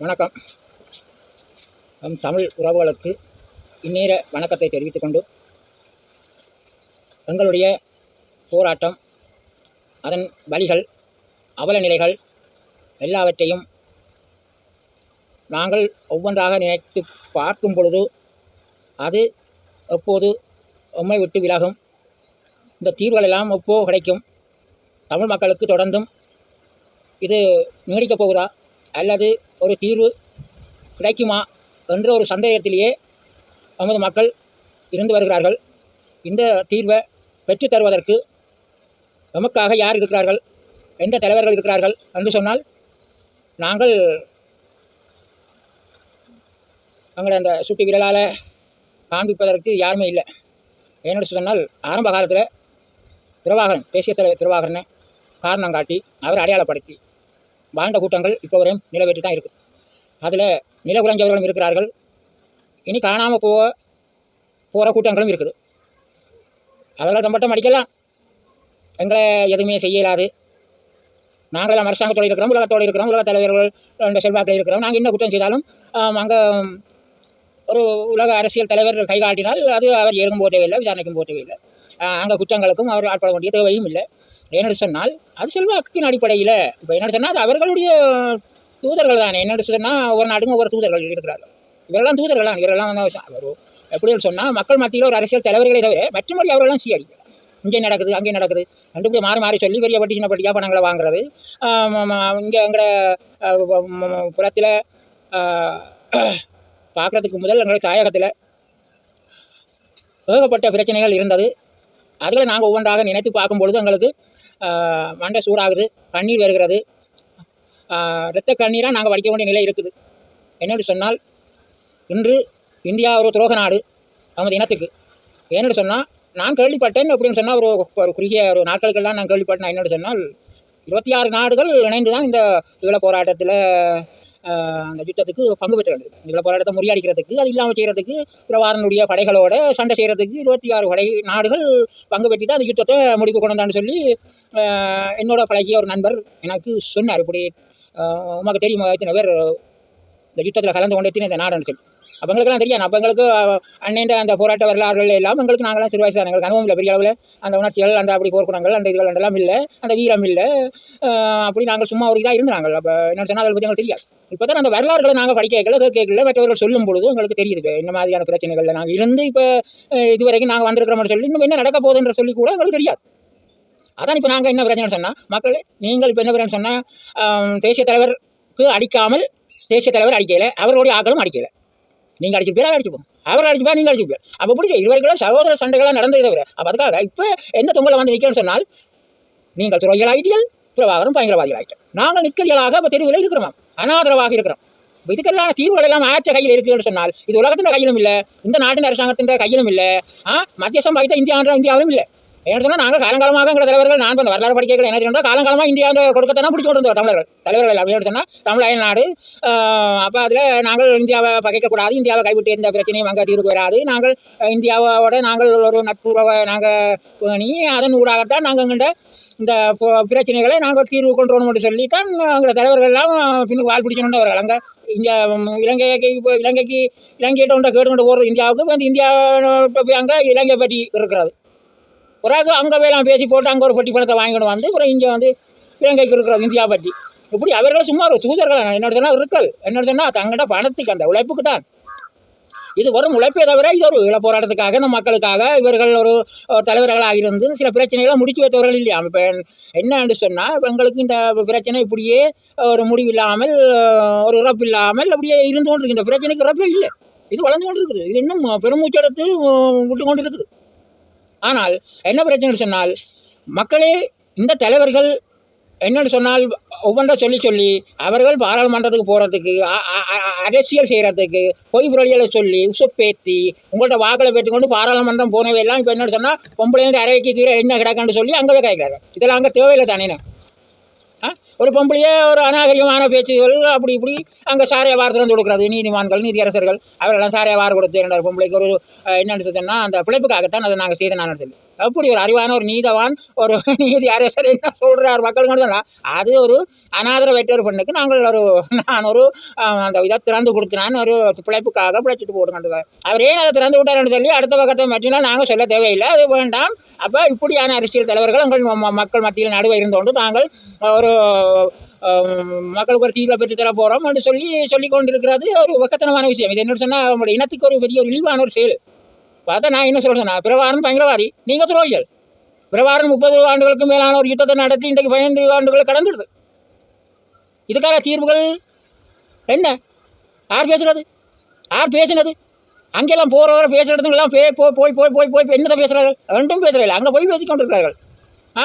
வணக்கம். நம் தமிழ் உறவுகளுக்கு இந்நேர வணக்கத்தை தெரிவித்துக் கொண்டு, எங்களுடைய போராட்டம், அதன் வழிகள், அவல நிலைகள் எல்லாவற்றையும் நாங்கள் ஒவ்வொன்றாக நினைத்து பார்க்கும் பொழுது அது எப்போது உம்மை விட்டு விலகும், இந்த தீர்வுகளெல்லாம் எப்போ கிடைக்கும், தமிழ் மக்களுக்கு தொடர்ந்தும் இது நீடிக்கப் போகுதா அல்லது ஒரு தீர்வு கிடைக்குமா என்ற ஒரு சந்தேகத்திலேயே நமது மக்கள் இருந்து வருகிறார்கள். இந்த தீர்வை பெற்றுத் தருவதற்கு நமக்காக யார் இருக்கிறார்கள், எந்த தலைவர்கள் இருக்கிறார்கள் என்று சொன்னால், நாங்கள் எங்களை அந்த சுட்டி விரலால் காண்பிப்பதற்கு யாருமே இல்லை. ஏன்னு சொன்னால், ஆரம்ப காலத்தில் பிரபாகரன், தேசிய தலைவர் பிரபாகரனை காரணம் காட்டி அவரை அடையாளப்படுத்தி வாழ்ந்த கூட்டங்கள் இப்போ வரையும் நிலவேற்றி தான் இருக்குது. அதில் நில குறைஞ்சவர்களும் இருக்கிறார்கள், இனி காணாமல் போகிற கூட்டங்களும் இருக்குது. அவர்கள் தம்பட்டம் அடிக்கலாம், எங்களை எதுவுமே செய்ய இயலாது, நாங்களெல்லாம் அரசாங்கத்தோடு இருக்கிறோம், உலகத்தோடு இருக்கிறோம், உலக தலைவர்கள் இந்த செல்வாக்கில் இருக்கிறோம், நாங்கள் என்ன குற்றம் செய்தாலும் அங்கே ஒரு உலக அரசியல் தலைவர் கை காட்டினால் அது அவர் ஏற்கும் போட்டவே இல்லை, விசாரணைக்கும் போட்டவே இல்லை. அங்கே குற்றங்களுக்கும் அவர் ஆட்பட வேண்டிய தேவையும் இல்லை. என்னென்னு சொன்னால் அது செல்வாக்கின் அடிப்படையில். இப்போ என்னென்னு சொன்னால் அது அவர்களுடைய தூதர்கள் தானே. என்னென்னு சொன்னால் ஒவ்வொரு நாட்டுக்கும் ஒவ்வொரு தூதர்கள் இருக்கிறார்கள். இவரெல்லாம் தூதர்கள் தான். இவரெல்லாம் ஒரு எப்படின்னு சொன்னால் மக்கள் மத்தியில் ஒரு அரசியல் தலைவர்களை தவிர மற்றபடி அவர்களெல்லாம் சீரடிக்கிறார். இங்கே நடக்குது, அங்கே நடக்குது ரெண்டு பேர் மாறி மாறி சொல்லி பெரிய பட்டி சின்ன பட்டியாக பணங்களை வாங்குறது. இங்கே எங்களை புறத்தில் பார்க்குறதுக்கு முதல் எங்களை தாயகத்தில் ஏகப்பட்ட பிரச்சனைகள் இருந்தது. அதில் நாங்கள் ஒவ்வொன்றாக நினைத்து பார்க்கும்பொழுது எங்களுக்கு மண்டை சூடாகுது, கண்ணீர் வருகிறது, இரத்த கண்ணீராக நாங்கள் வடிக்க வேண்டிய நிலை இருக்குது. என்னென்னு சொன்னால், இன்று இந்தியா ஒரு துரோக நாடு நமது இனத்துக்கு. ஏன்னு சொன்னால், நான் கேள்விப்பட்டேன் அப்படின்னு சொன்னால் ஒரு குறுகிய ஒரு நாட்களுக்கெல்லாம் நான் கேள்விப்பட்டேன். என்னென்னு சொன்னால் 26 நாடுகள் இணைந்து தான் இந்த ஈழ போராட்டத்தில் அந்த யுத்தத்துக்கு பங்கு பெற்று வேண்டியது. ஈழ போராட்டத்தை முறியடிக்கிறதுக்கு, அது இல்லாமல் செய்கிறதுக்கு, பிரபாகரனுடைய படைகளோட சண்டை செய்கிறதுக்கு 26 நாடுகள் பங்கு பெற்று தான் அந்த யுத்தத்தை முடிவு கொண்டு வந்தான்னு சொல்லி என்னோட பழகிய ஒரு நண்பர் எனக்கு சொன்னார். இப்படி உமக்கு தெரியும் எத்தனை பேர் இந்த யுத்தத்தில் கலந்து கொண்டு எத்தனை இந்த நாடுன்னு சொல்லி. அப்போ எங்களுக்குலாம் தெரியாது. அப்போ எங்களுக்கு அண்ணன் அந்த போராட்ட வரலாறுகள் எல்லாம் எங்களுக்கு நாங்களாம் சிறு வயசு தான், எங்களுக்கு அனுபவம் இல்லை பெரிய அளவில். அந்த உணர்ச்சிகள், அந்த அப்படி போர்க்குணங்கள், அந்த இதுகள் எல்லாம் இல்லை, அந்த வீரம் இல்லை. அப்படி நாங்கள் சும்மா ஒரு இதாக இருந்தாங்க. அப்போ என்ன சொன்னால் அதை பற்றி எங்களுக்கு தெரியாது. இப்போ தான் அந்த வரலாறுகளை நாங்கள் கேட்கல மற்றவர்கள் சொல்லும் பொழுது எங்களுக்கு தெரியுது இந்த மாதிரியான பிரச்சனைகளில் நாங்கள் இருந்து இப்போ இதுவரைக்கும் நாங்கள் வந்திருக்கிறோம்னு சொல்லி இன்னும் என்ன நடக்க போகுதுன்ற சொல்லி கூட எங்களுக்கு தெரியாது. அதான் இப்போ நாங்கள் என்ன பிரச்சனை சொன்னால், மக்கள் நீங்கள் இப்போ என்ன பிரச்சனை சொன்னால், தேசிய தலைவருக்கு அடிக்காமல் தேசிய தலைவர் அடிக்கலை, அவர்களுடைய ஆக்களும் அடிக்கலை. நீங்கள் அடிச்சுப்பீரா, அடிச்சுப்போம், அவர் அடிச்சுப்பா, நீங்கள் அடிச்சுப்பீர். அப்போ பிடிக்கும் இருவர்களும் சகோதர சண்டைகளாக நடந்ததை தவிர. அப்போ அதுக்காக இப்போ எந்த தொங்கலை வந்து நிற்கிறேன்னு சொன்னால், நீங்கள் துறைகளாகிட்டீர்கள், பிரபாகரன் பயங்கரவாதிகள் ஆகிட்டோம், நாங்கள் நிற்கதிகளாக இப்போ தெருவில் இருக்கிறோம், அனாதரவாக இருக்கிறோம். இதுக்கெல்லாம் தீர்வுகள் எல்லாம் ஆற்ற கையில் இருக்குன்னு சொன்னால், இது உலகத்தின் கையிலும் இல்லை, இந்த நாட்டின் அரசாங்கத்தின் கையிலும் இல்லை, மத்தியசம் பாகித்த இந்தியாவிலும் இல்லை. ஏன்னு சொன்னால் நாங்கள் காலங்காலமாக எங்கள் தலைவர்கள், நான் இப்போ வரலாறு படிக்கல என்ன சொன்னால், காலங்காலமாக இந்தியாவில் கொடுக்கத்தான் பிடிச்சி கொண்டு வந்தோம் தலைவர்கள் எல்லாம். ஏன்னு சொன்னால் தமிழ் அயல் நாடு. அப்போ அதில் நாங்கள் இந்தியாவை பகைக்கக்கூடாது, இந்தியாவை கைவிட்டு எந்த பிரச்சனையும் அங்கே தீர்வுக்கு வராது, நாங்கள் இந்தியாவோட நாங்கள் ஒரு நட்புறவை நாங்கள் பேணி அதன் ஊடாகத்தான் நாங்கள் எங்கள்கிட்ட இந்த பிரச்சனைகளை நாங்கள் தீர்வு கொண்டு வரணும்னு சொல்லித்தான் எங்கள் தலைவர்கள் எல்லாம் பின்னுக்கு வாழ் பிடிக்கணுன்றவர்கள். அங்கே இந்தியா இலங்கையிட்ட ஒன்றை கேட்டுக்கொண்டு போகிறது இந்தியாவுக்கு வந்து இந்தியா அங்கே இலங்கை பற்றி இருக்கிறது. பிறகு அங்கே வேலாம் பேசி போட்டு அங்கே ஒரு பட்டி பணத்தை வாங்கிட்டு வந்து அப்புறம் இங்கே வந்து இலங்கைக்கு இருக்கிறது இந்தியா பற்றி. இப்படி அவர்கள் சும்மா ஒரு தூதர்கள் என்னோட சொன்னால் இருக்கல். என்னோட சொன்னால் தங்கள்கிட்ட பணத்துக்கு அந்த உழைப்புக்கு தான் இது வரும் உழைப்பே தவிர இது ஒரு ஈழ போராட்டத்துக்காக இந்த மக்களுக்காக இவர்கள் ஒரு தலைவர்களாக இருந்து சில பிரச்சனைகளை முடிச்சு வைத்தவர்கள் இல்லையா. இப்போ என்னன்னு சொன்னால், எங்களுக்கு இந்த பிரச்சனை இப்படியே ஒரு முடிவு இல்லாமல், ஒரு இறப்பு இல்லாமல் அப்படியே இருந்து கொண்டு இருக்குது. இந்த பிரச்சனைக்கு இறப்பே இல்லை, இது வளர்ந்து கொண்டு இருக்குது, இது இன்னும் பெருமூச்செடுத்து விட்டு கொண்டு இருக்குது. ஆனால் என்ன பிரச்சனை சொன்னால், மக்களே இந்த தலைவர்கள் என்னென்னு சொன்னால் ஒவ்வொன்றை சொல்லி அவர்கள் பாராளுமன்றத்துக்கு போகிறதுக்கு, அரசியல் செய்கிறதுக்கு பொய் புரளிகளை சொல்லி உசுப்பேற்றி உங்கள்கிட்ட வாக்களை பெற்றுக்கொண்டு பாராளுமன்றம் போனவையெல்லாம் இப்போ என்னென்னு சொன்னால் பொம்பளைங்க அறைக்கு கீழே என்ன கிடக்கான்னு சொல்லி அங்கே கேட்குறாங்க. இதெல்லாம் அங்கே தேவையில்லை தானே. ஒரு பொம்பளையே ஒரு அநாகரிகமான பேச்சுகள் அப்படி இப்படி அங்கே சாரையை வார் திறந்து கொடுக்குறது நீதிமான்கள், நீதியரசர்கள் அவரெல்லாம் சாரையை வார் கொடுத்து பொம்பளைக்கு ஒரு என்னென்னு சொன்னால் அந்த பிழைப்புக்காகத்தான் அதை நாங்கள் செய்த நான் சொல்லி அப்படி ஒரு அறிவான ஒரு நீதவான் ஒரு நீதி அரசர் என்ன சொல்கிறார் மக்களுக்கு, அது ஒரு அநாதரவற்ற ஒரு பெண்ணுக்கு நான் ஒரு அந்த இதை திறந்து கொடுத்தினான் ஒரு பிழைப்புக்காக பிழைச்சிட்டு போடுங்க. அவர் ஏன் அதை திறந்து விட்டார்னு சொல்லி அடுத்த பக்கத்தை பற்றினா நாங்கள் சொல்ல தேவையில்லை, அது வேண்டாம். அப்போ இப்படியான அரசியல் தலைவர்கள் உங்கள் மக்கள் மத்தியில் நடுவே இருந்தோண்டு நாங்கள் ஒரு மக்களுக்கு ஒரு தீர்வை பெற்று தர போகிறோம் என்று சொல்லி கொண்டிருக்கிறது ஒரு வக்கத்தனமான விஷயம். இது என்ன சொன்னால் நம்மளுடைய இனத்துக்கு ஒரு பெரிய ஒரு இழிவான ஒரு செயல். பார்த்தா நான் என்ன சொல்கிறேன்னா, பிரபாகரன் பயங்கரவாதி, நீங்கள் துரோகிகள். பிரபாகரன் 30 ஆண்டுகளுக்கு மேலான ஒரு யுத்தத்தை நடத்தி இன்றைக்கு 15 ஆண்டுகளை கடந்துடுது. இதுக்கான தீர்வுகள் என்ன? யார் பேசுனது? அங்கெல்லாம் போகிறவரை பேசுகிற இடத்துலாம் போய் என்னத்தை பேசுகிறார்கள்? ரெண்டும் பேசுகிறார்கள். அங்கே போய் பேசி கொண்டிருக்கிறார்கள்.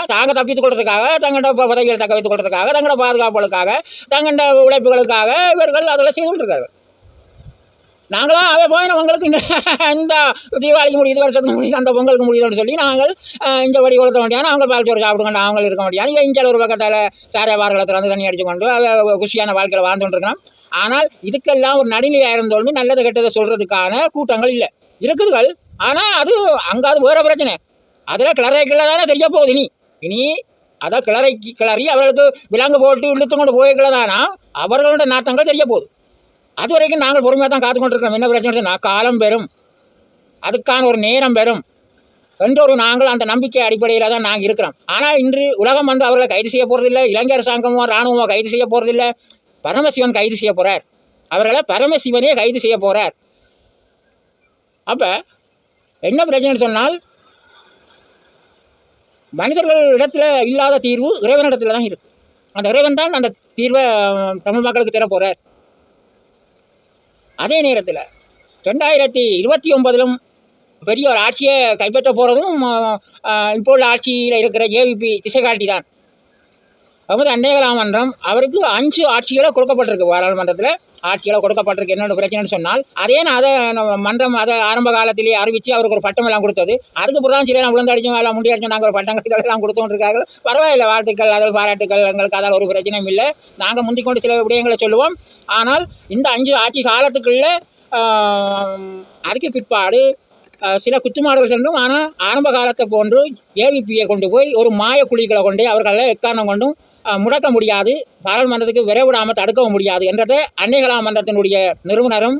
தாங்க தப்பித்துக் கொள்றதுக்காக, தங்களோட பதவிகளை தக்க வைத்துக் கொள்றதுக்காக, தங்களோட பாதுகாப்புகளுக்காக, தங்களோட உழைப்புகளுக்காக இவர்கள் அதில் செய்து கொண்டிருக்கிறார்கள். நாங்களாம் அவை போய் உங்களுக்கு இந்த தீபாவளிக்கு முடியுது, வருஷத்துக்கு முடியுது, அந்த பொங்கலுக்கு முடியுதுன்னு சொல்லி நாங்கள் இந்த வடி கொளுத்த வேண்டியான அவங்க பால்ச்சோறு சாப்பிடுங்க, அவங்க இருக்க முடியாது. இங்கே இங்கே ஒரு பக்கத்தால் சாரை வாரங்களை திறந்து தண்ணி அடித்து கொண்டு குஷியான வாழ்க்கையில் வாழ்ந்து கொண்டிருக்கிறோம். ஆனால் இதுக்கெல்லாம் ஒரு நடுநிலையாக இருந்தோன்னு நல்லதை கெட்டதை சொல்கிறதுக்கான கூட்டங்கள் இல்லை, இருக்குதுகள். ஆனால் அது அங்கே அது வேறு பிரச்சனை. அதில் கிளறைக்குள்ள தானே தெரிய போகுது. இனி அதை கிளறி அவர்களுக்கு விலங்கு போட்டு இழுத்து கொண்டு போய்க்கலதானா அவர்களோட நாட்டங்கள் தெரிய போகுது. அது வரைக்கும் நாங்கள் பொறுமையாக தான் காத்து கொண்டிருக்கிறோம். என்ன பிரச்சனை, காலம் பெறும், அதுக்கான ஒரு நேரம் பெறும் என்றொரு நாங்கள் அந்த நம்பிக்கை அடிப்படையில் தான் நாங்கள் இருக்கிறோம். ஆனால் இன்று உலகம் வந்து அவர்களை கைது செய்ய போகிறதில்லை, இலங்கை அரசாங்கமோ இராணுவமோ கைது செய்ய போகிறதில்லை, பரமசிவன் கைது செய்ய போகிறார். அவர்களை பரமசிவனே கைது செய்ய போகிறார். அப்போ என்ன பிரச்சனைன்னு சொன்னால், மனிதர்கள் இடத்துல இல்லாத தீர்வு இறைவனிடத்தில் தான் இருக்குது. அந்த இறைவன் தான் அந்த தீர்வை தமிழ் மக்களுக்கு தர போகிறார். அதே நேரத்தில் 2029 பெரிய ஒரு ஆட்சியை கைப்பற்ற போகிறதும் இப்போ உள்ள ஆட்சியில் இருக்கிற ஏவிபி திசைகாட்டி தான். அதாவது அன்னையகலாம் மன்றம் அவருக்கு 5 ஆட்சிகளை கொடுக்கப்பட்டிருக்கு. பாராளுமன்றத்தில் ஆட்சிகளை கொடுக்கப்பட்டிருக்கு. என்னென்ன பிரச்சனைன்னு சொன்னால், அதை மன்றம் அதை ஆரம்ப காலத்திலேயே அறிவித்து அவருக்கு ஒரு பட்டம் எல்லாம் கொடுத்தது. அதுக்கு புறம் சில விழுந்தடிச்சோம் எல்லாம் முண்டியடிச்சோம், நாங்கள் ஒரு பட்டங்கள் இதெல்லாம் கொடுத்துருக்காங்க. பரவாயில்லை, வாழ்த்துக்கள், அதில் பாராட்டுக்கள், எங்களுக்கு அதில் ஒரு பிரச்சனையும் இல்லை. நாங்கள் முந்திக்கொண்டு சில விடயங்களை சொல்லுவோம். ஆனால் இந்த 5 ஆட்சி காலத்துக்குள்ளே அதுக்கு பிற்பாடு சில குத்துமாடுகள் சென்றும், ஆனால் ஆரம்ப காலத்தை போன்று ஏவிபியை கொண்டு போய் ஒரு மாய குழிகளை கொண்டு அவர்களை எக்காரணம் கொண்டும் முடக்க முடியாது, பாராளுமன்றத்துக்கு விரைவிடாமல் தடுக்கவும் முடியாது என்றதை அன்னையகலாம் மன்றத்தினுடைய நிறுவனரும்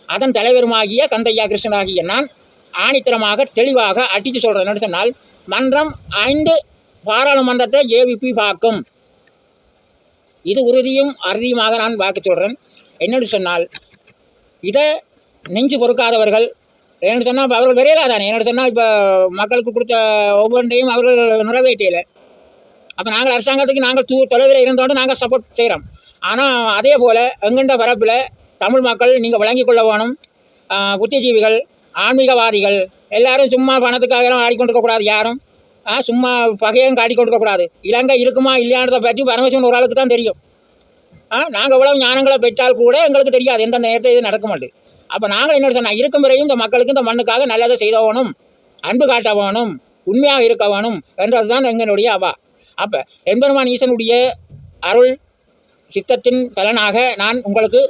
அதன் தலைவருமாகிய கந்தையா கிருஷ்ணனாகிய நான் ஆணித்தரமாக தெளிவாக அடித்து சொல்கிறேன்னு சொன்னால், மன்றம் 5 பாராளுமன்றத்தை ஏவிபி பார்க்கும். இது உறுதியும் அறுதியுமாக நான் வாக்கு சொல்கிறேன். என்னென்னு சொன்னால், இதை நெஞ்சு பொறுக்காதவர்கள் என்னென்னு சொன்னால் அவர்கள் விரையிலாதானே. என்னென்னு சொன்னால், இப்போ மக்களுக்கு கொடுத்த ஒவ்வொன்றையும் அவர்கள் நிறைவேற்றலை. அப்போ நாங்கள் அரசாங்கத்துக்கு நாங்கள் தொலைவில் இருந்தோண்டு நாங்கள் சப்போர்ட் செய்கிறோம். ஆனால் அதே போல் எங்கண்ட பரப்பில் தமிழ் மக்கள் நீங்கள் விளங்கி கொள்ள வேணும். புத்திஜீவிகள், ஆன்மீகவாதிகள் எல்லாரும் சும்மா பணத்துக்காக ஆடிக்கொண்டிருக்கக்கூடாது. யாரும் சும்மா பகையும் காட்டிக்கொண்டிருக்கக்கூடாது. இலங்கை இருக்குமா இல்லையானதை பற்றி பரமசிவன் ஒரு ஆளுக்கு தான் தெரியும். நாங்கள் இவ்வளவு ஞானங்களை பெற்றால் கூட எங்களுக்கு தெரியாது எந்த நேரத்தில் இது நடக்க மாட்டேது. அப்போ நாங்கள் என்ன சொன்னால், இருக்கும் வரையும் இந்த மக்களுக்கு இந்த மண்ணுக்காக நல்லதை செய்த வேணும், அன்பு காட்ட வேணும், உண்மையாக இருக்க வேணும் என்றது தான் எங்களுடைய அவா. அப்போ எம்பெருமான் ஈசனுடைய அருள் சித்தத்தின் பலனாக நான் உங்களுக்கு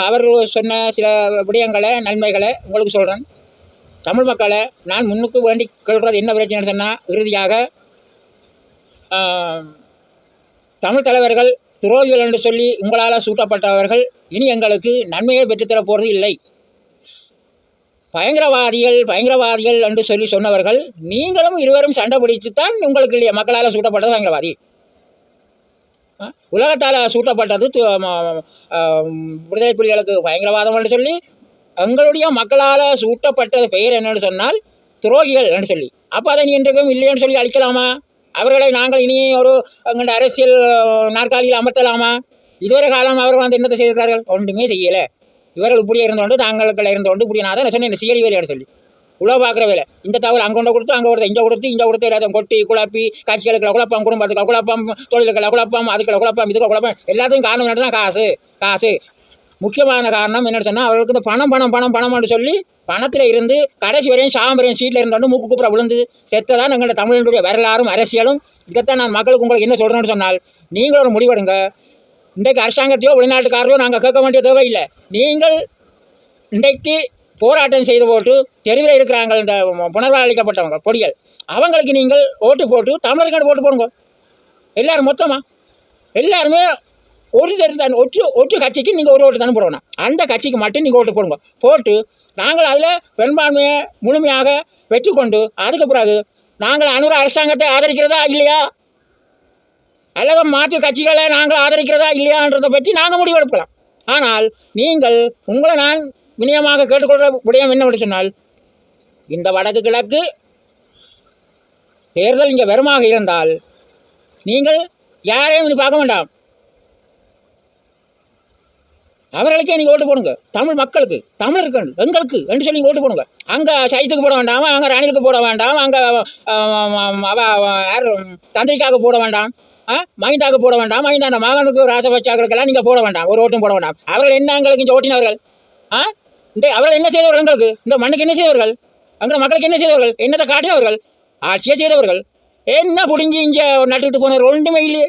அவர் சொன்ன சில விடயங்களை நன்மைகளை உங்களுக்கு சொல்கிறேன். தமிழ் மக்களை நான் முன்னுக்கு வேண்டி கேள்றது என்ன பிரச்சனைன்னு சொன்னால், இறுதியாக தமிழ் தலைவர்கள் துரோகிகள் என்று சொல்லி உங்களால் சூட்டப்பட்டவர்கள் இனி எங்களுக்கு நன்மையை பெற்றுத்தர போகிறது இல்லை. பயங்கரவாதிகள் என்று சொல்லி சொன்னவர்கள் நீங்களும் இருவரும் சண்டை பிடித்துத்தான் உங்களுக்கு இல்லையா மக்களால் சூட்டப்பட்டது பயங்கரவாதி. உலகத்தால் சூட்டப்பட்டது விடுதலை புலிகளுக்கு பயங்கரவாதம் என்று சொல்லி எங்களுடைய மக்களால் சூட்டப்பட்டது பெயர் என்னென்னு சொன்னால் துரோகிகள் என்று சொல்லி. அப்போ அதை நீ என்றுக்கும் இல்லைன்னு சொல்லி அழிக்கலாமா? அவர்களை நாங்கள் இனி ஒரு எங்களுடைய அரசியல் நாற்காலியில் அமர்த்தலாமா? இதுவரை காலம் அவர்கள் வந்து என்னத்தை செய்திருக்கிறார்கள்? ஒன்றுமே செய்யலை. இவர்கள் இப்படியே இருந்தோண்டு தாங்களுக்களை இருந்தோண்டு இப்படி நான் தான் சொன்னேன், சியலி வேலையாடு சொல்லி உழவு பார்க்குற வேலை. இந்த தகவல் அங்கே கொண்டு கொடுத்து அங்கே கொடுத்து இங்கே கொடுத்து எல்லாத்தையும் கொட்டி குழப்பி கட்சிகளுக்கு குழப்பம், குடும்பத்துக்கு குழப்பம், தொழிலுக்களை குழப்பம், அதுக்குள்ள குழப்பம், இதுக்கு குழப்பம், எல்லாத்துக்கும் காரணம் என்ன தான் காசு. முக்கியமான காரணம் என்னென்னு சொன்னால், அவர்களுக்கு இந்த பணம்னு சொல்லி பணத்தில் இருந்து கடைசி வரையும் சாம்பரையும் சீட்டில் இருந்தோண்டு மூக்கு கூப்புற விழுந்து செத்ததான் எங்களோட தமிழனுடைய வரலாறும் அரசியலும். இதைத்தான் நான் மக்களுக்கு உங்களுக்கு என்ன சொல்கிறேன்னு சொன்னால், நீங்கள் ஒரு முடிவெடுங்க. இன்றைக்கு அரசாங்கத்தையோ வெளிநாட்டுக்காரையோ நாங்கள் கேட்க வேண்டிய தேவையில்லை. நீங்கள் இன்றைக்கு போராட்டம் செய்து போட்டு தெருவில் இருக்கிறாங்க இந்த புனர்வாழ்விக்கப்பட்டவங்க பொடிகள், அவங்களுக்கு நீங்கள் ஓட்டு போட்டு தமிழர்கள் ஓட்டு போடுங்க. எல்லோரும் மொத்தமாக எல்லாருமே ஒரு ஒற்று கட்சிக்கு நீங்கள் ஒரு ஓட்டு தானே போடணும். அந்த கட்சிக்கு மட்டும் நீங்கள் ஓட்டு போடுங்க. போட்டு நாங்கள் அதில் பெரும்பான்மையை முழுமையாக வெற்றிக்கொண்டு அதுக்கு பிறகு நாங்கள் அனுர அரசாங்கத்தை ஆதரிக்கிறதா இல்லையா அல்லது மாற்று கட்சிகளை நாங்கள் ஆதரிக்கிறதா இல்லையான்றதை பற்றி நாங்கள் முடிவெடுக்கலாம். ஆனால் நீங்கள் உங்களை நான் வினயமாக கேட்டுக்கொள்கிற விடயம் என்னவென்று சொன்னால், இந்த வடக்கு கிழக்கு தேர்தல் இங்கே வெறுமாக இருந்தால் நீங்கள் யாரையும் இது பார்க்க வேண்டாம், அவர்களுக்கே நீங்கள் ஓட்டு போடுங்க. தமிழ் மக்களுக்கு, தமிழர்கள் எங்களுக்கு என்று சொல்லி ஓட்டு போடுங்க. அங்கே சைத்துக்கு போட வேண்டாம், அங்கே ராணிலுக்கு போட வேண்டாம், அங்கே யார் தந்திரிக்காக போட வேண்டாம், மஹிந்தாவுக்கு போட வேண்டாம், மஹிந்தா அந்த மகனுக்கு ராஜபக்சாக்களுக்கெல்லாம் நீங்கள் போட வேண்டாம், ஒரு ஓட்டும் போட வேண்டாம். அவர்கள் என்ன எங்களுக்கு இங்கே ஓட்டினவர்கள்? அவர்கள் என்ன செய்தவர்கள்? எங்களுக்கு இந்த மண்ணுக்கு என்ன செய்தவர்கள்? அங்கே மக்களுக்கு என்ன செய்தவர்கள்? என்னத்தை காட்டினவர்கள்? ஆட்சியை செய்தவர்கள். என்ன பிடிங்கி இங்கே நட்டுக்கிட்டு போனவர்கள் ஒன்றுமே இல்லையே.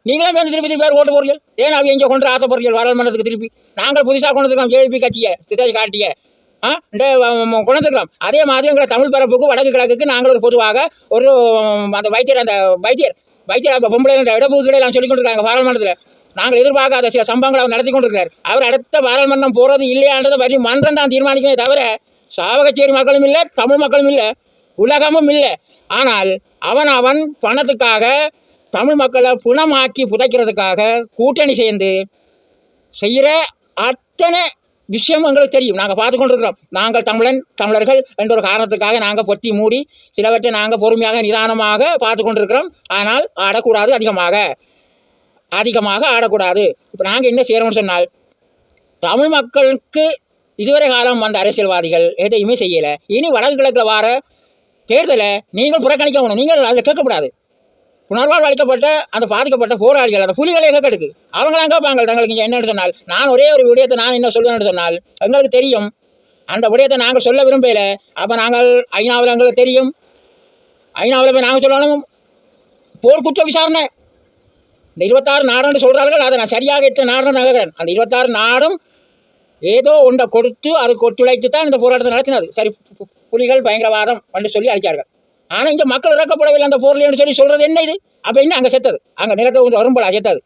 நீங்களும் வந்து திருப்பி பேர் ஓட்டு போறீர்கள். ஏன் அவங்க இங்கே கொண்டு ஆசைப்படுறீர்கள் பாராளுமன்றத்துக்கு திருப்பி? நாங்கள் புதுசாக கொண்டு வந்துருக்கோம் ஜேபி கட்சியை சித்தாஜி காட்டிய கொண்டு வந்துருக்கிறோம். அதே மாதிரி எங்களை தமிழ் பரப்புக்கு வடக்கு கிழக்குக்கு நாங்கள் ஒரு பொதுவாக ஒரு அந்த வைத்தியர் பொம்பளை இடப்புகளை எல்லாம் சொல்லிக் கொண்டிருக்காங்க பாராளுமன்றத்தில். நாங்கள் எதிர்பார்க்காத சில சம்பவங்களை அவர் நடத்தி கொண்டிருக்கிறார். அவர் அடுத்த பாராளுமன்றம் போகிறது இல்லையான்றதை பற்றி மன்றம் தான் தீர்மானிக்கவே தவிர சாவகச்சேரி மக்களும் இல்லை, தமிழ் மக்களும் இல்லை, உலகமும் இல்லை. ஆனால் அவன் பணத்துக்காக தமிழ் மக்களை புனமாக்கி புதைக்கிறதுக்காக கூட்டணி சேர்ந்து செய்கிற அத்தனை விஷயம் எங்களுக்கு தெரியும். நாங்கள் பார்த்து கொண்டிருக்கிறோம். நாங்கள் தமிழர்கள் என்ற ஒரு காரணத்துக்காக நாங்கள் பொத்தி மூடி சிலவற்றை நாங்கள் பொறுமையாக நிதானமாக பார்த்து கொண்டிருக்கிறோம். ஆனால் ஆடக்கூடாது, அதிகமாக ஆடக்கூடாது. இப்போ நாங்கள் என்ன செய்கிறோம்னு சொன்னால், தமிழ் மக்களுக்கு இதுவரை காலம் வந்த அரசியல்வாதிகள் எதையுமே செய்யலை. இனி வடக்கு கிழக்கில் வர தேர்தலை நீங்கள் புறக்கணிக்கணும். நீங்கள் அதில் கேட்கக்கூடாது. புனர்வாழ்வு அளிக்கப்பட்ட அந்த பாதிக்கப்பட்ட போராளிகள், அந்த புலிகளை கேட்கடுக்கு அவங்களாம் கேட்பாங்க தங்களுக்கு இங்கே என்னென்னு சொன்னால். நான் ஒரே ஒரு விடயத்தை நான் என்ன சொல்லுவேன்னு சொன்னால், எங்களுக்கு தெரியும் அந்த விடயத்தை நாங்கள் சொல்ல விரும்பல. அப்போ நாங்கள் ஐநாவில் எங்களுக்கு தெரியும், ஐநாவில் போய் நாங்கள் சொல்லணும் போர்க்குற்ற விசாரணை. இந்த 26 நாடுன்னு சொல்கிறார்கள், அதை நான் சரியாக எத்தனை நாடுன்னு கேட்குறேன். அந்த 26 நாடும் ஏதோ ஒன்றை கொடுத்து அதுக்கு ஒத்துழைத்து தான் இந்த போராட்டத்தை நடத்தினது. சரி, புலிகள் பயங்கரவாதம் என்று சொல்லி அழைச்சார்கள். ஆனால் இங்கே மக்கள் இறக்கப்படவில்லை அந்த போர்லேன்னு சொல்லி சொல்கிறது என்ன இது? அப்போ என்ன அங்கே செத்தது? அங்கே நிலத்தை வந்து வரும்போல செத்தது,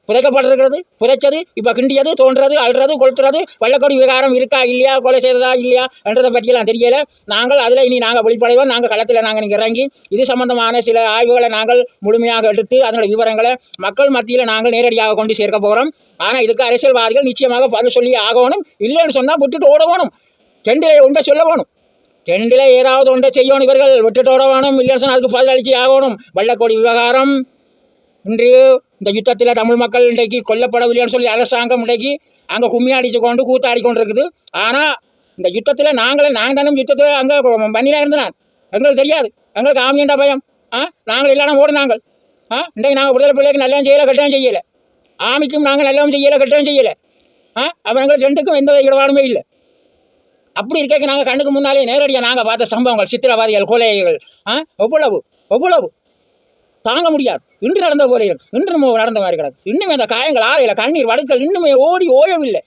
புதைக்கப்பட்டிருக்கிறது, புதைச்சது, இப்போ கிண்டியது, தோன்றது, அழுறது, கொளுத்துறது, வெள்ளக்கொடி விகாரம் இருக்கா இல்லையா, கொலை செய்ததா இல்லையா என்றதை பற்றியெல்லாம் தெரியலை. நாங்கள் அதில் இனி நாங்கள் வெளிப்படைவோம். நாங்கள் களத்தில் நாங்கள் இறங்கி இது சம்பந்தமான சில ஆய்வுகளை நாங்கள் முழுமையாக எடுத்து அதனுடைய விவரங்களை மக்கள் மத்தியில் நாங்கள் நேரடியாக கொண்டு சேர்க்க போகிறோம். ஆனால் இதுக்கு அரசியல்வாதிகள் நிச்சயமாக பதில் சொல்லி ஆகணும். இல்லைன்னு சொன்னால் விட்டுட்டு ஓட வேணும். ரெண்டில் ஒன்றை சொல்ல வேணும், ரெண்டில் ஏதாவது ஒன்றை செய்யணும். இவர்கள் விட்டுட்டு ஓட வேணும். இல்லைன்னு சொன்னால் அதுக்கு பதில் அளித்து ஆகணும். வெள்ளக்கொடி விவகாரம் இன்று இந்த யுத்தத்தில் தமிழ் மக்கள் இன்றைக்கு கொல்லப்படவில்லைன்னு சொல்லி அரசாங்கம் இன்றைக்கு அங்கே கும்மி அடித்து கொண்டு கூத்தாடி கொண்டு இருக்குது. ஆனால் இந்த யுத்தத்தில் நாங்கள் தானும் யுத்தத்தில் அங்கே பண்ணிலாம் இருந்தேன். எங்களுக்கு தெரியாது, எங்களுக்கு ஆமியண்டா பயம். நாங்கள் இல்லைனா ஓடுனாங்க. இன்றைக்கு நாங்கள் விடுதலை பிள்ளைக்கு நல்லவும் செய்யலை, கட்டவும் செய்யலை. ஆமிக்கும் நாங்கள் நல்லவும் செய்யலை, கட்டவும் செய்யலை. அப்போ எங்களுக்கு ரெண்டுக்கும் எந்த இடபாடுமே இல்லை. அப்படி இருக்க நாங்கள் கண்ணுக்கு முன்னாலே நேரடியாக நாங்கள் பார்த்த சம்பவங்கள், சித்திரவாதிகள், கொலைகள் எவ்வளவு தாங்க முடியாது. இன்று நடந்த போல இன்று நடந்த மாதிரி கிடக்கு. இன்னுமே அந்த காயங்கள் ஆறையில் கண்ணீர் வடுக்கள் இன்னுமே ஓயவில்லை.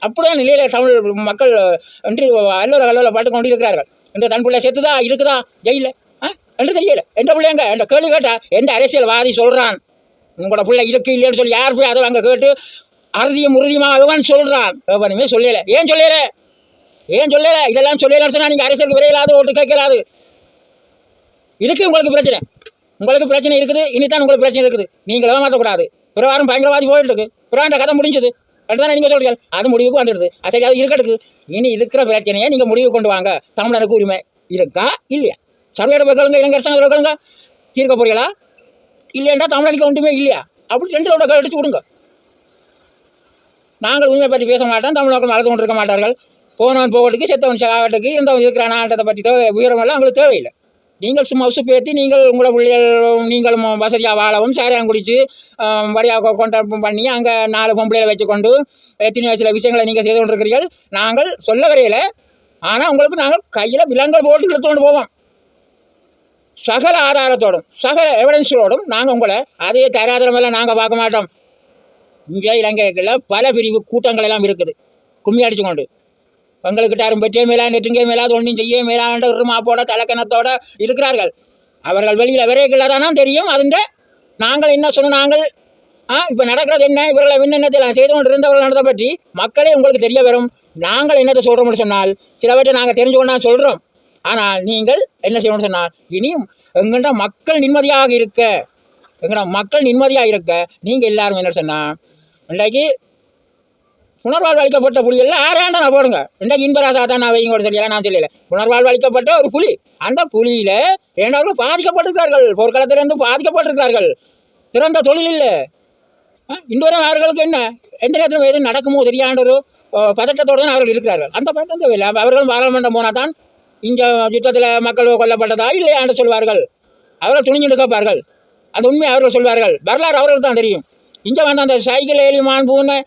அப்படியே நிலையில் தமிழ் மக்கள் என்று அல்லோல பாட்டு கொண்டு இருக்கிறார்கள். என்று தன் பிள்ளை செத்துதா இருக்குதா ஜெயில என்று தெரியல. எந்த பிள்ளைங்க என்ற கேள்வி கேட்டால் எந்த அரசியல்வாதி சொல்கிறான் உங்களோட பிள்ளை இருக்கு இல்லைன்னு சொல்லி யார் போய் அதை அங்கே கேட்டு அறுதியும் உறுதியுமாக அவன் சொல்கிறான்? எவனுமே சொல்லலை. ஏன் சொல்லலை? இதெல்லாம் சொல்லலைன்னு சொன்னால் நீங்கள் அரசியலுக்கு விரையிலாது ஓட்டு கேட்கலாது. இதுக்கு உங்களுக்கு பிரச்சனை இருக்குது. இனித்தான் உங்களுக்கு பிரச்சனை இருக்குது. நீங்கள் ஏமாற்றக்கூடாது. பிரகாரம் பயங்கரவாதி போயிட்டு இருக்கு, பிறந்த கதை முடிஞ்சது அப்படிதான் நீங்கள் சொல்கிறீர்கள். அது முடிவுக்கு வந்துடுது. சரி, அது இருக்கட்டுக்கு. இனி இருக்கிற பிரச்சனையை நீங்கள் முடிவு கொண்டு வாங்க. தமிழனுக்கு உரிமை இருக்கா இல்லையா? சர்வேட கேளுங்க, இளைஞர் கேளுங்க, தீர்க்க போறீங்களா? இல்லைன்றா தமிழனுக்கு ஒன்றுமே இல்லையா? அப்படி ரெண்டு ஒன்றை எடுத்து விடுங்க. நாங்கள் உரிமை பற்றி பேச மாட்டோம், தமிழ் மக்கள் மறந்து கொண்டிருக்க மாட்டார்கள். போனவன் போகட்டுக்கு, செத்தவன் சாகட்டுக்கு, இந்த இருக்கிறானான்றதை பற்றி உயரமெல்லாம் அவங்களுக்கு தேவையில்லை. நீங்கள் சும்மா உசுப்பேற்றி நீங்கள் உங்களை பிள்ளைகள் நீங்களும் வசதியாக வாழவும் சாரியம் குடித்து வழியாக கொண்டாட்டம் பண்ணி அங்கே 4 பொம்பளைகளை வச்சுக்கொண்டு எத்தனையோ சில விஷயங்களை நீங்கள் செய்து கொண்டிருக்கிறீர்கள். நாங்கள் சொல்ல வரையில். ஆனால் உங்களுக்கு நாங்கள் கையில் விலங்குகள் போட்டு இழுத்துக்கொண்டு போவோம். சகல ஆதாரத்தோடும் சகல எவிடன்ஸோடும் நாங்கள் உங்களை அதே தராதரமெல்லாம் நாங்கள் பார்க்க மாட்டோம். இங்கே இலங்கைகளில் பல பிரிவு கூட்டங்கள் எல்லாம் இருக்குது, கும்மி அடித்து கொண்டு. எங்கள்கிட்ட யாரும் பெற்றே மேலா நெற்றுங்கே மேலா ஒன்றும் செய்ய மேலாண்ட ஒரு மாப்போட தலைக்கணத்தோட இருக்கிறார்கள். அவர்கள் வெளியில் விரைகளை தானே தெரியும். அதுண்ட நாங்கள் என்ன சொன்னோம், நாங்கள் இப்போ நடக்கிறது என்ன, இவர்களை என்னென்னத்தில் செய்து கொண்டு இருந்தவர்கள் நடந்த பற்றி மக்களே உங்களுக்கு தெரிய வரும். நாங்கள் என்னத்தை சொல்கிறோம்னு சொன்னால் சிலவற்றை நாங்கள் தெரிஞ்சு கொண்டா சொல்கிறோம். ஆனால் நீங்கள் என்ன செய்யணும்னு சொன்னால் இனியும் எங்கள்கிட்ட மக்கள் நிம்மதியாக இருக்க, எங்கள்ட மக்கள் நிம்மதியாக இருக்க நீங்கள் எல்லாரும் என்ன சொன்னால் இன்றைக்கு புனர்வாழ்வு அளிக்கப்பட்ட புலியெல்லாம் ஆறாண்டா நான் போடுங்க. இன்றைக்கு இன்பராசா தான் நான் வைங்க தெரியல, நான் சொல்லலை. புனர்வாழ்வு அளிக்கப்பட்ட ஒரு புலி, அந்த புலியில் இரண்டாவர்கள் பாதிக்கப்பட்டிருக்கிறார்கள், போர்க்களத்திலிருந்து பாதிக்கப்பட்டிருக்கிறார்கள். சிறந்த தொழில் இல்லை. இன்றுவரை அவர்களுக்கு என்ன எந்த நேரத்தில் எதுவும் நடக்குமோ தெரியாத ஒரு பதட்டத்தோடு தான் அவர்கள் இருக்கிறார்கள். அந்த பதட்டம் தேவையில்லை. அவர்களும் பாராளுமன்றம் போனால் தான் இந்த யுத்தத்தில் மக்கள் கொல்லப்பட்டதா இல்லையா என்று சொல்வார்கள். அவர்கள் துணிஞ்சு கேட்பார்கள். அந்த உண்மையை அவர்கள் சொல்வார்கள். வரலாறு அவர்களுக்கு தான் தெரியும். இங்கே வந்து அந்த சைக்கிள் ஏலி மாண்புன்னு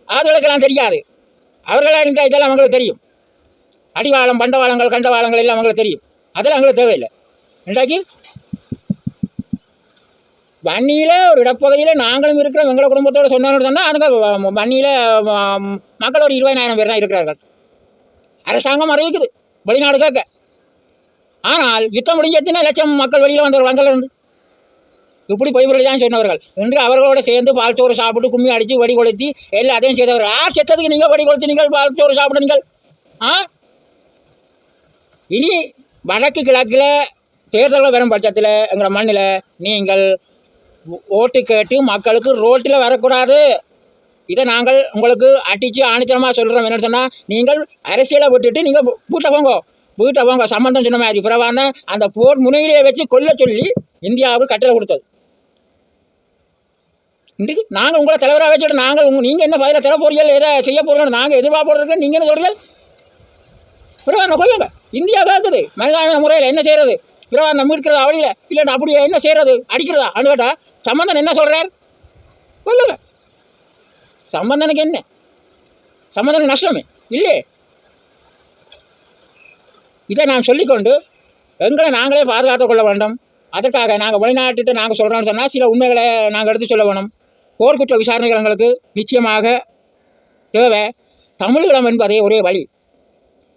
அதுகளுக்கெல்லாம் தெரியாது. அவர்களாக இருந்தால் இதெல்லாம் அவங்களுக்கு தெரியும். அடிவாளம், பண்டவாளங்கள், கண்டவாளங்கள் எல்லாம் அவங்களுக்கு தெரியும். அதெல்லாம் அவங்களுக்கு தேவையில்லை. இன்றைக்கு வன்னியில் ஒரு இடப்பகுதியில் நாங்களும் இருக்கிறோம். எங்களை குடும்பத்தோடு சொன்னாலும் சொன்னால் அதுங்க வன்னியில் மக்கள் ஒரு 20,000 பேர் தான் இருக்கிறார்கள். அரசாங்கம் அறிவிக்குது வெளிநாடு கேட்க. ஆனால் யுத்தம் முடிஞ்ச எத்தனை லட்சம் மக்கள் வெளியில் வந்தவர் அங்கிருந்து இப்படி பொய்பொருள் தான் சொன்னவர்கள். இன்று அவர்களோடு சேர்ந்து பால் சோறு சாப்பிட்டு கும்மி அடித்து வெடி கொளுத்தி எல்லாத்தையும் செய்தவர்கள். யார் செத்ததுக்கு நீங்கள் வெடி கொளுத்தி நீங்கள் பால் சோறு சாப்பிடுங்கள்? இனி வடக்கு கிழக்கில் தேர்தல்கள் வரும் பட்சத்தில் எங்களோட மண்ணில் நீங்கள் ஓட்டு கேட்டு மக்களுக்கு ரோட்டில் வரக்கூடாது. இதை நாங்கள் உங்களுக்கு அடித்து ஆணித்தனமாக சொல்கிறோம். என்ன சொன்னால் நீங்கள் அரசியலை விட்டுட்டு நீங்கள் வீட்டை போங்க. சம்பந்தம் சொன்ன மாதிரி பிறவான அந்த போர் முனையிலே வச்சு கொல்ல சொல்லி இந்தியாவுக்கு கட்டளை கொடுத்தது. இன்றைக்கு நாங்கள் உங்களை தலைவராக வச்சுட்டு நீங்கள் என்ன பதிலாக தர போறீர்கள், எதை செய்ய போகிறீர்கள், நாங்கள் எதிர்பார்ப்போம். நீங்கள் என்ன சொல்கிறீர்கள்? பிறவான கொல்லுங்க. இந்தியா கேட்குது மனிதான முறையில் என்ன செய்கிறது? பிறவான மீட்கிறதா வழியில் இல்லைன்னா அப்படியே என்ன செய்கிறது, அடிக்கிறதா அனு கேட்டால் சம்பந்தன் என்ன சொல்கிறார்? கொல்லுங்க. சம்பந்தனுக்கு என்ன? சம்பந்தனுக்கு நஷ்டமே இல்லையே. இதை நான் சொல்லிக்கொண்டு எங்களை நாங்களே பாதுகாத்து கொள்ள வேண்டும். அதற்காக நாங்கள் வெளிநாட்டுட்டு நாங்கள் சொல்கிறோம்னு சொன்னால் சில உண்மைகளை நாங்கள் எடுத்து சொல்ல வேணும். போர்க்குற்ற விசாரணைகள் எங்களுக்கு நிச்சயமாக தேவை. தமிழீழம் என்பதே ஒரே வழி.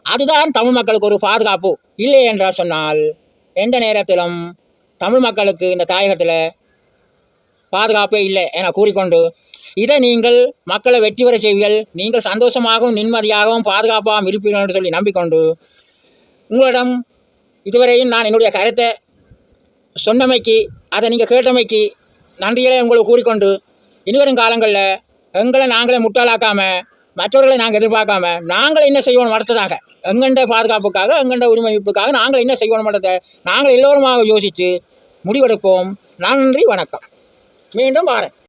அதுதான் தமிழ் மக்களுக்கு ஒரு பாதுகாப்பு. இல்லை என்றால் சொன்னால் எந்த நேரத்திலும் தமிழ் மக்களுக்கு இந்த தாயகத்தில் பாதுகாப்பே இல்லை என கூறிக்கொண்டு இதை நீங்கள் மக்களை வெற்றி பெற செய்வீர்கள். நீங்கள் சந்தோஷமாகவும் நிம்மதியாகவும் பாதுகாப்பாகவும் இருப்பீர்கள் என்று சொல்லி நம்பிக்கொண்டு உங்களிடம் இதுவரையும் நான் என்னுடைய கருத்தை சொன்னமைக்கு, அதை நீங்கள் கேட்டமைக்கு நன்றிகளை உங்களுக்கு கூறிக்கொண்டு இனிவரும் காலங்களில் எங்களை நாங்களே முட்டாளாக்காமல் மற்றவர்களை நாங்கள் எதிர்பார்க்காம நாங்கள் என்ன செய்வோம் அடுத்ததாக எங்கண்ட பாதுகாப்புக்காக எங்கண்ட உரிமைப்புக்காக நாங்கள் என்ன செய்வோம் அடுத்த நாங்கள் எல்லோருமாக யோசித்து முடிவெடுப்போம். நன்றி, வணக்கம். மீண்டும் வாரேன்.